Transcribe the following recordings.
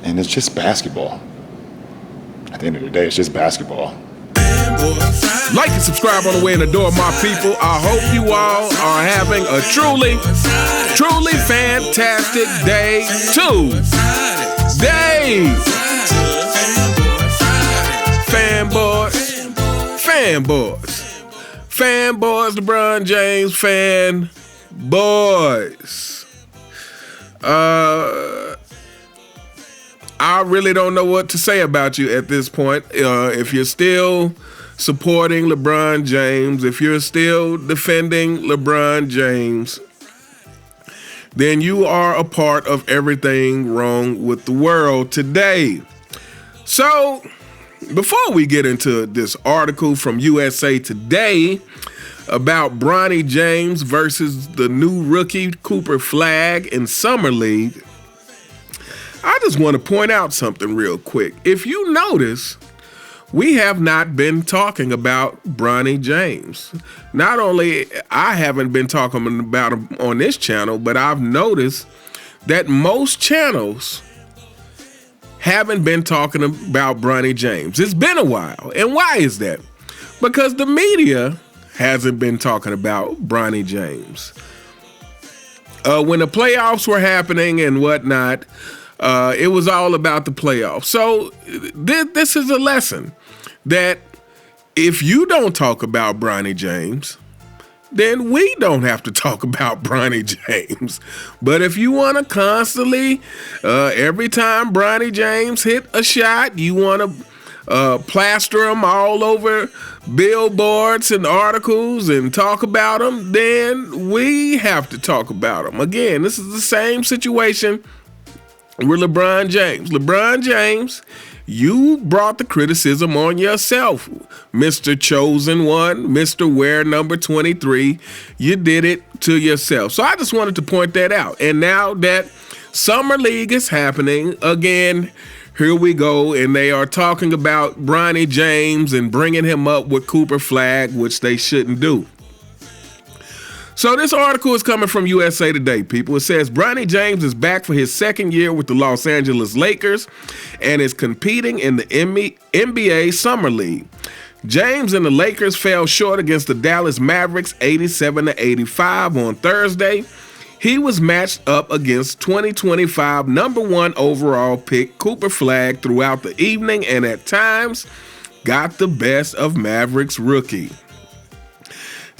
And it's just basketball. At the end of the day, it's just basketball. Like and subscribe on the way in the door, my people. I hope you all are having a truly fantastic day today. Fanboys, LeBron James fanboys. I really don't know what to say about you at this point. If you're still supporting LeBron James, if you're still defending LeBron James, then you are a part of everything wrong with the world today. So, before we get into this article from USA Today about Bronny James versus the new rookie Cooper Flagg in Summer League, I just want to point out something real quick. If you notice, we have not been talking about Bronny James. Not only I haven't been talking about him on this channel, but I've noticed that most channels haven't been talking about Bronny James. It's been a while. And why is that? Because the media hasn't been talking about Bronny James. When the playoffs were happening and whatnot, it was all about the playoffs. So this is a lesson that if you don't talk about Bronny James, then we don't have to talk about Bronny James. But if you want to constantly, every time Bronny James hit a shot, you want to plaster them all over billboards and articles and talk about them, then we have to talk about them. Again, this is the same situation with LeBron James. LeBron James, you brought the criticism on yourself, Mr. Chosen One, Mr. Wear number 23. You did it to yourself. So I just wanted to point that out. And now that Summer League is happening, again, here we go, and they are talking about Bronny James and bringing him up with Cooper Flagg, which they shouldn't do. So this article is coming from USA Today, people. It says Bronny James is back for his second year with the Los Angeles Lakers and is competing in the NBA Summer League. James and the Lakers fell short against the Dallas Mavericks 87-85 on Thursday. He was matched up against 2025 number 1 overall pick Cooper Flagg throughout the evening and at times got the best of Mavericks rookie.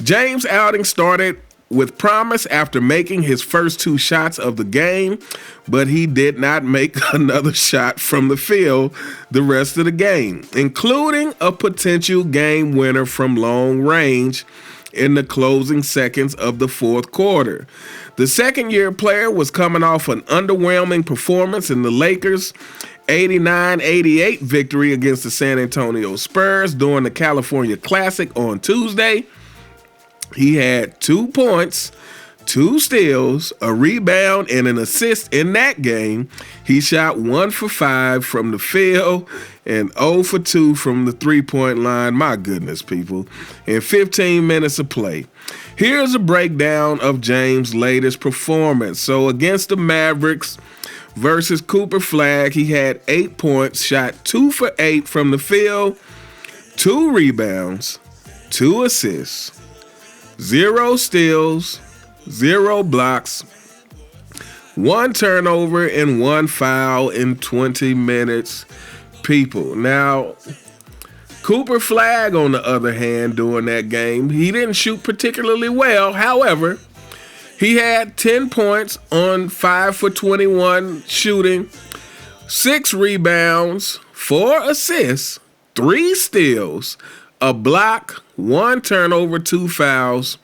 James' outing started with promise after making his first 2 shots of the game, but he did not make another shot from the field the rest of the game, including a potential game winner from long range in the closing seconds of the fourth quarter. The second-year player was coming off an underwhelming performance in the Lakers' 89-88 victory against the San Antonio Spurs during the California Classic on Tuesday. He had 2 points, 2 steals, a rebound, and an assist in that game. He shot 1 for 5 from the field and 0 for 2 from the three-point line. My goodness, people. In 15 minutes of play. Here's a breakdown of James' latest performance. So against the Mavericks versus Cooper Flagg, he had 8 points, shot 2 for 8 from the field, 2 rebounds, 2 assists, 0 steals, 0 blocks, 1 turnover, and 1 foul in 20 minutes, people. Now, Cooper Flagg, on the other hand, during that game, he didn't shoot particularly well. However, he had 10 points on 5 for 21 shooting, 6 rebounds, 4 assists, 3 steals, a block, 1 turnover, 2 fouls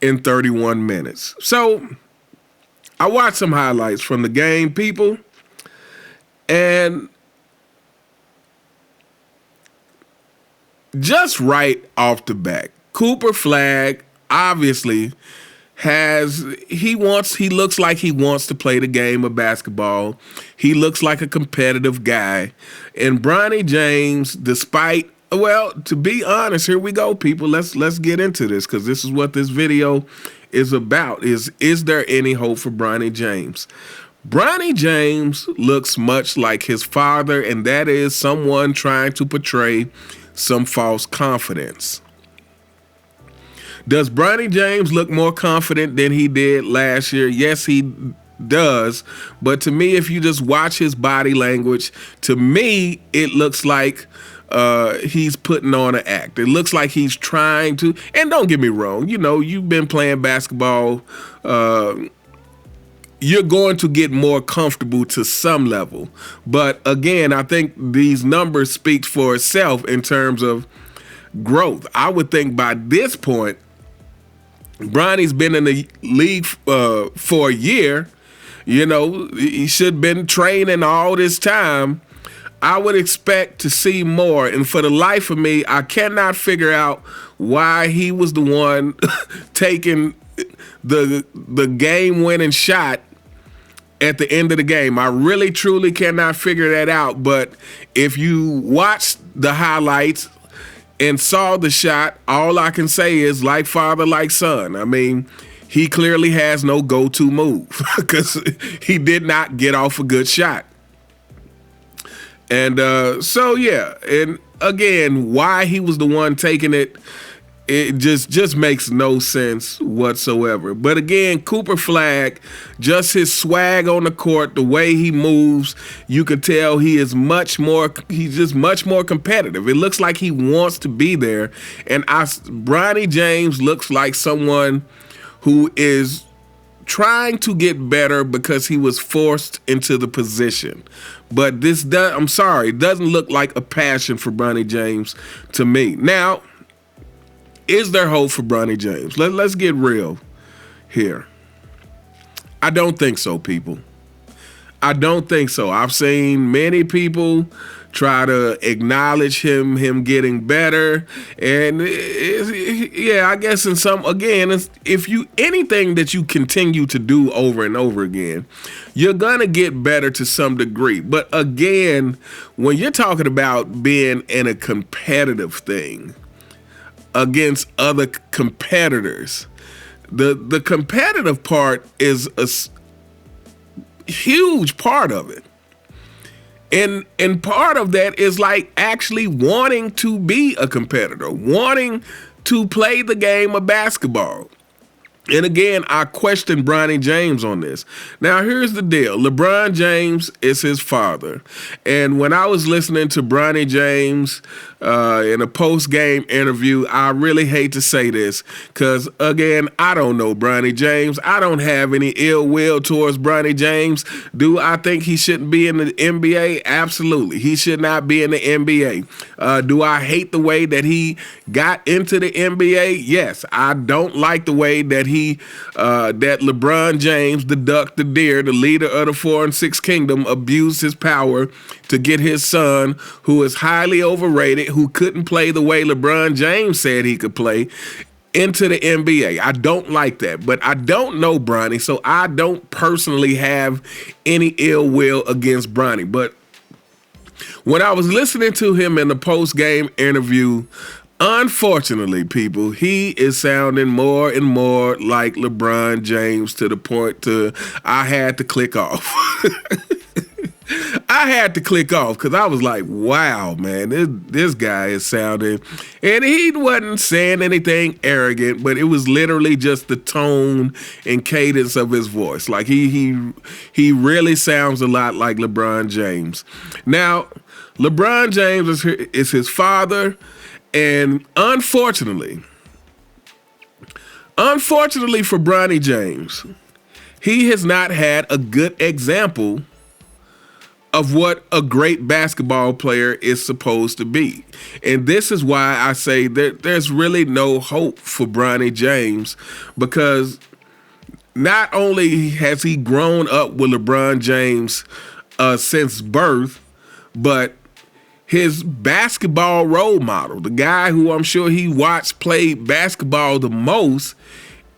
in 31 minutes. So I watched some highlights from the game, people, and just right off the bat, Cooper Flagg obviously he looks like he wants to play the game of basketball. He looks like a competitive guy. And Bronny James, despite Well, to be honest, here we go, people. Let's get into this, because this is what this video is about. Is there any hope for Bronny James? Bronny James looks much like his father, and that is someone trying to portray some false confidence. Does Bronny James look more confident than he did last year? Yes, he does. But to me, if you just watch his body language, to me, it looks like he's putting on an act. It looks like he's trying to, and don't get me wrong, you know, you've been playing basketball, you're going to get more comfortable to some level. But again, I think these numbers speak for itself in terms of growth. I would think by this point, Bronny's been in the league for a year. You know, he should have been training all this time. I would expect to see more. And for the life of me, I cannot figure out why he was the one taking the game-winning shot at the end of the game. I really, truly cannot figure that out. But if you watched the highlights and saw the shot, all I can say is like father, like son. I mean, he clearly has no go-to move because he did not get off a good shot. And so, yeah, and again, why he was the one taking it, it just makes no sense whatsoever. But again, Cooper Flagg, just his swag on the court, the way he moves, you can tell he's just much more competitive. It looks like he wants to be there. And Bronny James looks like someone who is trying to get better because he was forced into the position. But I'm sorry, it doesn't look like a passion for Bronny James to me. Now, is there hope for Bronny James? Let's get real here. I don't think so, people. I don't think so. I've seen many people try to acknowledge him getting better, and yeah, I guess anything that you continue to do over and over again, you're gonna get better to some degree. But again, when you're talking about being in a competitive thing against other competitors, the competitive part is a huge part of it. And part of that is like actually wanting to be a competitor, wanting to play the game of basketball. And again, I question Bronny James on this. Now, here's the deal. LeBron James is his father. And when I was listening to Bronny James in a post-game interview, I really hate to say this because, again, I don't know Bronny James. I don't have any ill will towards Bronny James. Do I think he shouldn't be in the NBA? Absolutely. He should not be in the NBA. Do I hate the way that he got into the NBA? Yes. I don't like the way that that LeBron James, the duck, the deer, the leader of the 4 and 6 kingdom, abused his power to get his son, who is highly overrated, who couldn't play the way LeBron James said he could play, into the NBA. I don't like that, but I don't know Bronny, so I don't personally have any ill will against Bronny. But when I was listening to him in the post-game interview, unfortunately, people, he is sounding more and more like LeBron James to the point I had to click off. I had to click off because I was like, wow, man, this guy is sounding, and he wasn't saying anything arrogant, but it was literally just the tone and cadence of his voice. Like he really sounds a lot like LeBron James. Now, LeBron James is his father. And unfortunately for Bronny James, he has not had a good example of what a great basketball player is supposed to be. And this is why I say that there's really no hope for Bronny James, because not only has he grown up with LeBron James since birth, but his basketball role model, the guy who I'm sure he watched play basketball the most,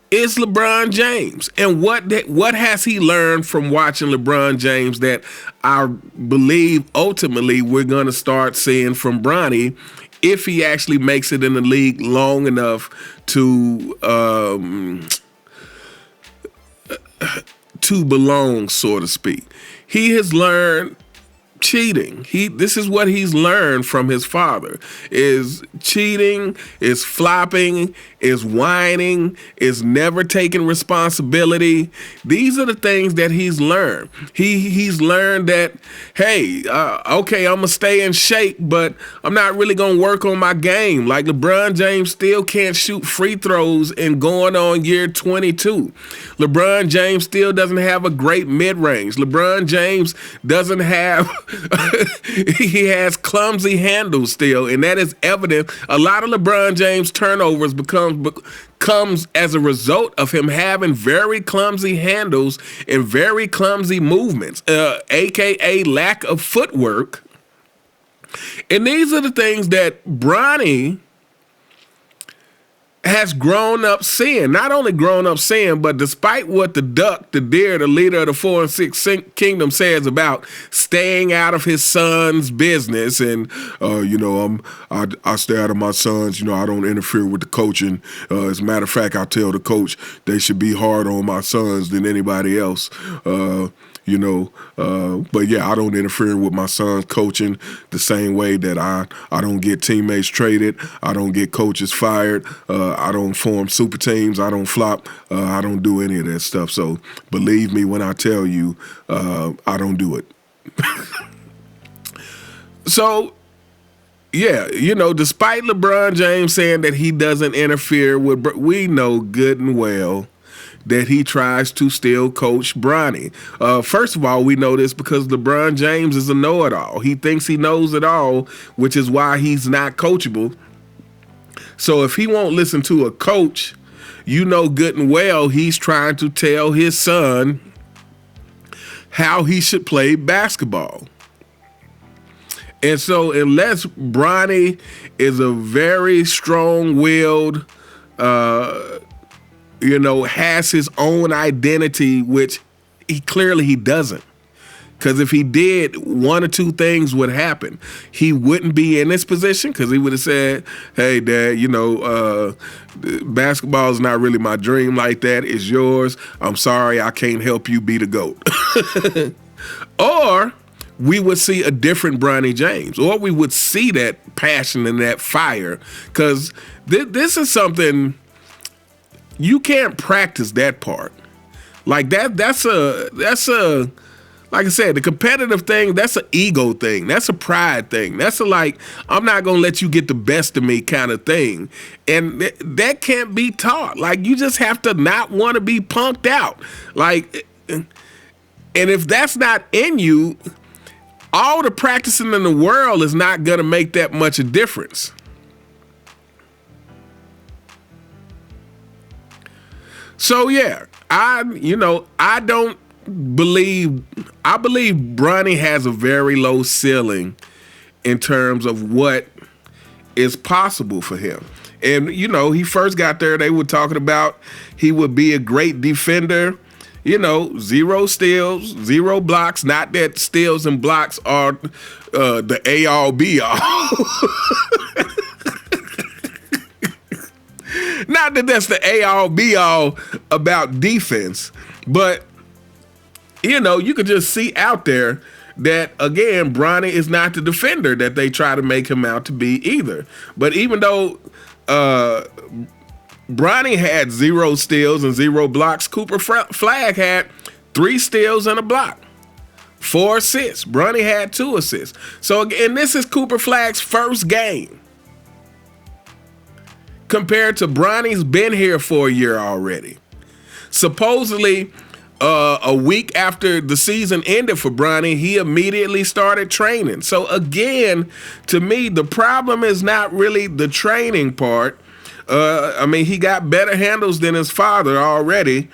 is LeBron James. And what has he learned from watching LeBron James that I believe ultimately we're going to start seeing from Bronny if he actually makes it in the league long enough to belong, so to speak. He has learned cheating. This is what he's learned from his father: is cheating, is flopping, is whining, is never taking responsibility. These are the things that he's learned. He's learned that, hey, okay, I'm gonna stay in shape, but I'm not really gonna work on my game. Like LeBron James still can't shoot free throws and going on year 22. LeBron James still doesn't have a great mid-range. LeBron James doesn't have he has clumsy handles still, and that is evident. A lot of LeBron James turnovers comes as a result of him having very clumsy handles and very clumsy movements, aka lack of footwork. And these are the things that Bronny has grown up seeing. Not only grown up seeing, but despite what the duck, the deer, the leader of the 4 and 6 kingdom says about staying out of his son's business, and I stay out of my sons. I don't interfere with the coaching. As a matter of fact, I tell the coach they should be hard on my sons than anybody else. But yeah, I don't interfere with my son's coaching the same way that I don't get teammates traded. I don't get coaches fired. I don't form super teams. I don't flop. I don't do any of that stuff. So believe me when I tell you, I don't do it. So, yeah, despite LeBron James saying that he doesn't interfere with, we know good and well that he tries to still coach Bronny. First of all, we know this because LeBron James is a know-it-all. He thinks he knows it all, which is why he's not coachable. So if he won't listen to a coach, good and well he's trying to tell his son how he should play basketball. And so unless Bronny is a very strong-willed, has his own identity, which he doesn't. Because if he did, one or two things would happen. He wouldn't be in this position because he would have said, hey, Dad, basketball is not really my dream like that. It's yours. I'm sorry, I can't help you be the GOAT. Or we would see a different Bronny James, or we would see that passion and that fire. Because this is something you can't practice that part. Like that's a like I said, the competitive thing, that's an ego thing. That's a pride thing. That's I'm not going to let you get the best of me kind of thing. And that can't be taught. Like, you just have to not want to be punked out. And if that's not in you, all the practicing in the world is not going to make that much a difference. So yeah, I believe Bronny has a very low ceiling in terms of what is possible for him. And he first got there, they were talking about he would be a great defender. 0 steals, 0 blocks. Not that steals and blocks are the A-all, B-all. Not that that's the A-all, B-all about defense, but you could just see out there that, again, Bronny is not the defender that they try to make him out to be either. But even though Bronny had 0 steals and 0 blocks, Flagg had 3 steals and a block, 4 assists. Bronny had 2 assists. So again, this is Cooper Flagg's first game, compared to Bronny's been here for a year already. Supposedly, a week after the season ended for Bronny, he immediately started training. So again, to me, the problem is not really the training part. He got better handles than his father already.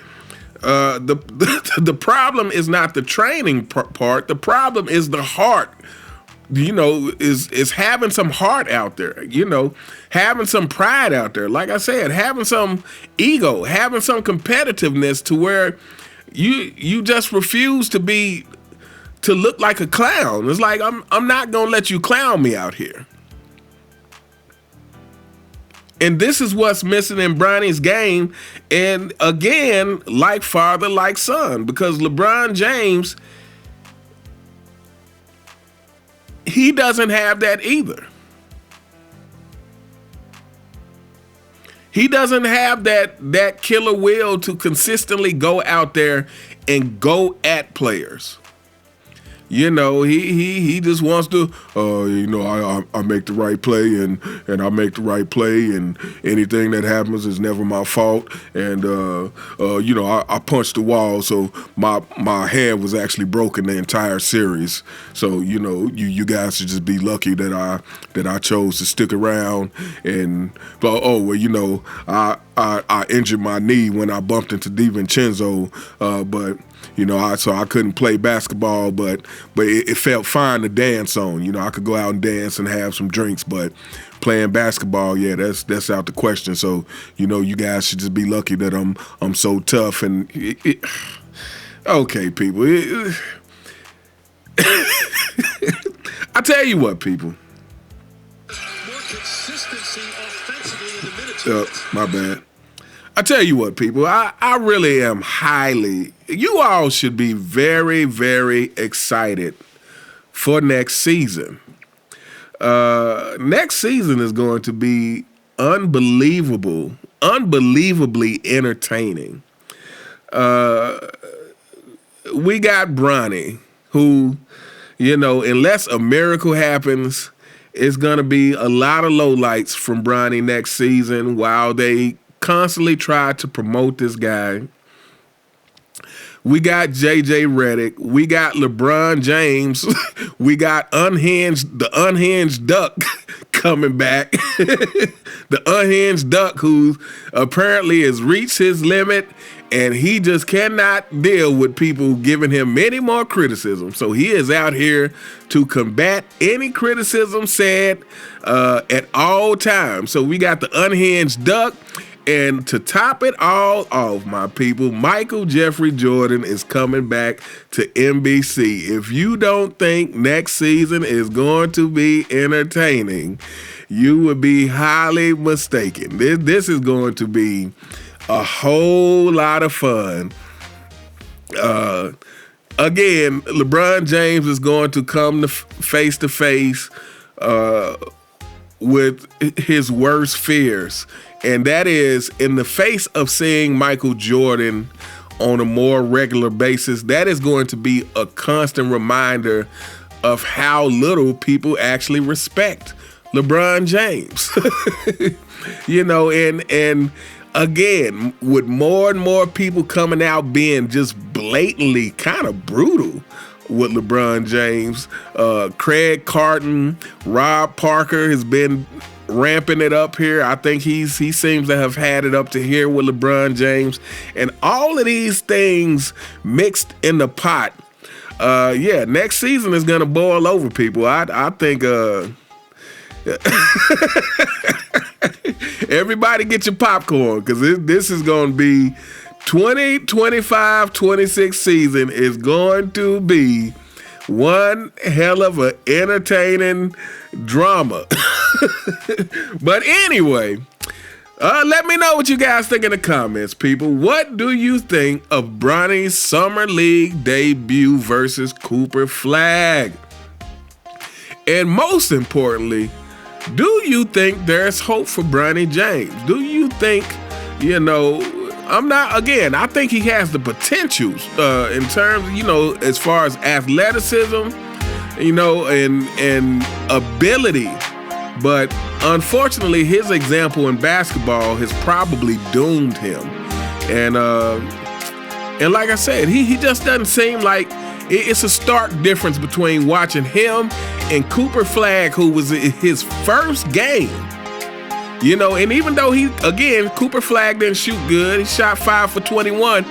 The problem is not the training part. The problem is the heart. Is having some heart out there, having some pride out there. Like I said, having some ego, having some competitiveness to where you just refuse to look like a clown. It's like, I'm not gonna let you clown me out here. And this is what's missing in Bronny's game. And again, like father, like son, because LeBron James, he doesn't have that either. He doesn't have that killer will to consistently go out there and go at players. You know, he just wants to, I make the right play and I make the right play, and anything that happens is never my fault. And, I punched the wall, so my hand was actually broken the entire series. So, you guys should just be lucky that I chose to stick around. And, I injured my knee when I bumped into DiVincenzo, but so I couldn't play basketball, but it felt fine to dance on. I could go out and dance and have some drinks, but playing basketball, yeah, that's out the question. So, you guys should just be lucky that I'm so tough. And okay, people. I tell you what, people. More consistency offensively in the minutes. My bad. I tell you what, people, I really am you all should be very, very excited for next season. Next season is going to be unbelievably entertaining. We got Bronny, who, unless a miracle happens, it's going to be a lot of lowlights from Bronny next season while they constantly try to promote this guy. We got JJ Redick. We got LeBron James. We got the unhinged duck coming back. The unhinged duck who apparently has reached his limit, and he just cannot deal with people giving him any more criticism. So he is out here to combat any criticism said at all times. So we got the unhinged duck. And to top it all off, my people, Michael Jeffrey Jordan is coming back to NBC. If you don't think next season is going to be entertaining, you would be highly mistaken. This is going to be a whole lot of fun. Again, LeBron James is going to come face to face with his worst fears. And that is, in the face of seeing Michael Jordan on a more regular basis, that is going to be a constant reminder of how little people actually respect LeBron James. And again, with more and more people coming out being just blatantly kind of brutal with LeBron James, Craig Carton, Rob Parker has been ramping it up here. I think he seems to have had it up to here with LeBron James, and all of these things mixed in the pot. Next season is gonna boil over, people. I think everybody get your popcorn, because this is gonna be 2025-26 season is going to be one hell of an entertaining drama. But anyway, let me know what you guys think in the comments, people. What do you think of Bronny's Summer League debut versus Cooper Flagg? And most importantly, do you think there's hope for Bronny James? Do you think, I think he has the potential in terms, as far as athleticism, and ability. But unfortunately, his example in basketball has probably doomed him. And like I said, he just doesn't seem like it's a stark difference between watching him and Cooper Flagg, who was his first game. And even though Cooper Flagg didn't shoot good, he shot 5 for 21,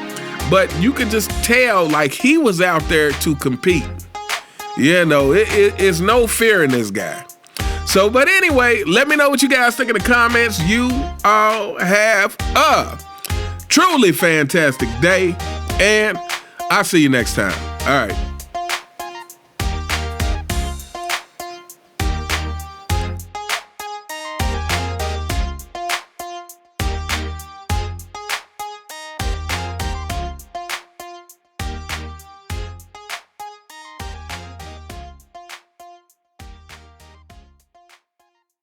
but you could just tell like he was out there to compete. It's no fear in this guy. So, but anyway, let me know what you guys think in the comments. You all have a truly fantastic day, and I'll see you next time. All right.